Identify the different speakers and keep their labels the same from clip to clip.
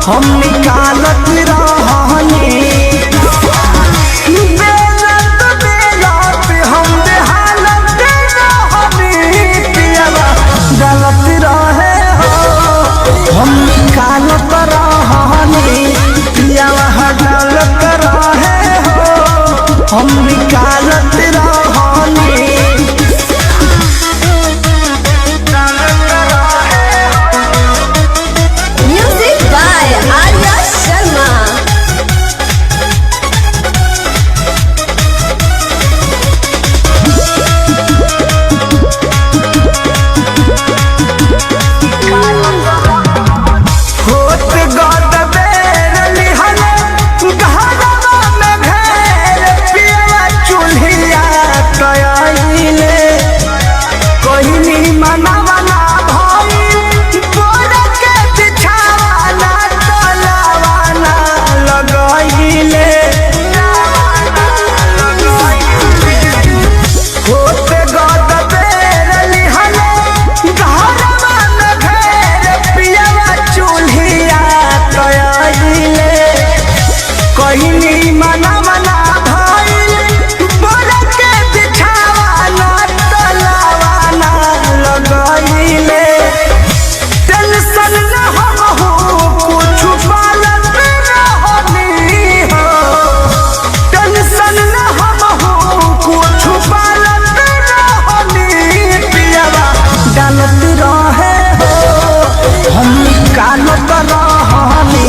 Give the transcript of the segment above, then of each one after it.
Speaker 1: हम निकालत रहनी। बेलत बेलत हम बेहालत रहनी, पियावा गलत रहे हो हम निकालत रहनी, पियावा गलत रहे हो हम निकालत रहनी।
Speaker 2: Music by Arya Sharma.
Speaker 1: होत गद बेर लिहले घरवा में घेर, पियवा चूल्हिया तयाइले कहनी मनवना भइल, बोर के बिछावाना तलावाना लगाइले। होत गद बेर लिहले घरवा में घेर, पियवा चूल्हिया तयाइले कहनी मनवना भइल, बोर के बिछावाना तलावाना लगाइले। टेंशन न हमहू कुछ पालत रहनी हो, टेंशन न हमहू कुछ पालत रहनी, पियवा डालत रहे हो हम निकालत रहनी,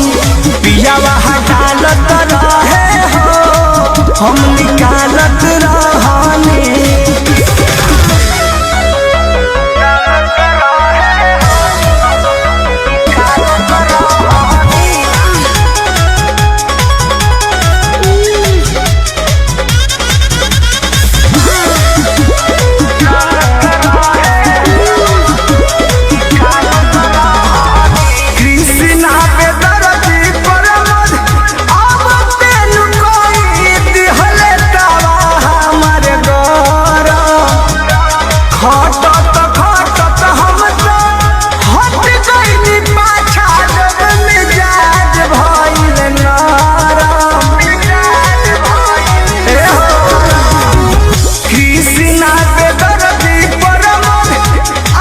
Speaker 1: पियवा डालत रहे हो हम निकालत रहनी। कृष्णा पे दर्दी परमद अब तेनु कोई दिहले तवा हमर घर, खटत खटत हम तो हट गइनी पाछा, जब मिजाज भइल नरम। ए हो कृष्णा पे दर्दी परमद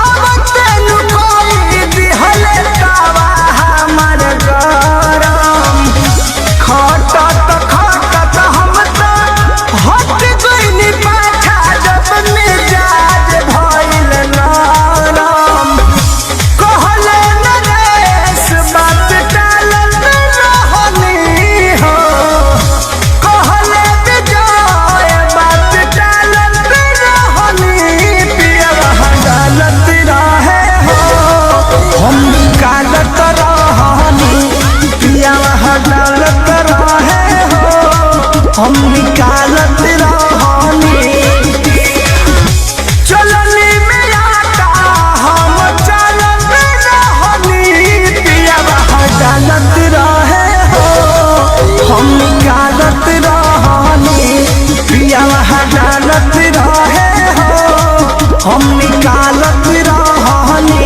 Speaker 1: अब तेनु कोई दिहले तवा हमर गरम, खटत खटत हम तो हट गइनी पाछा, जब मिजाज भइल नरम। कहले नरेश बात टालत रहनी हो, कहले विजय बात टालत रहनी, पियवा डालत रहे हो हम निकालत रहनी, पियवा डालत रहे हो हम निकालत रहनी। चलनी में आटा हम चलत रहनी, पियवा डालत रहे हो हम निकालत रहनी, पियवा डालत रहे हो हम निकालत रहनी।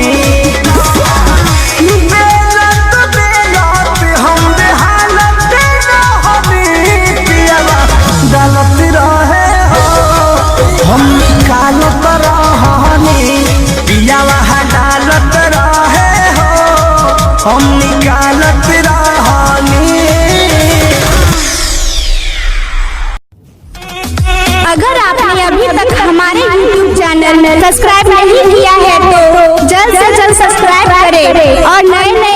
Speaker 1: बेलत बेलत हम बेहालत रहनी, पियवा डालत रहे हो हम निकालत रहनी, पियवा डालत रहे हो हम निकालत रहनी।
Speaker 2: अगर आपने अभी तक हमारे YouTube चैनल सब्सक्राइब नहीं किया है तो जल्द से जल्द सब्सक्राइब करें और नए नए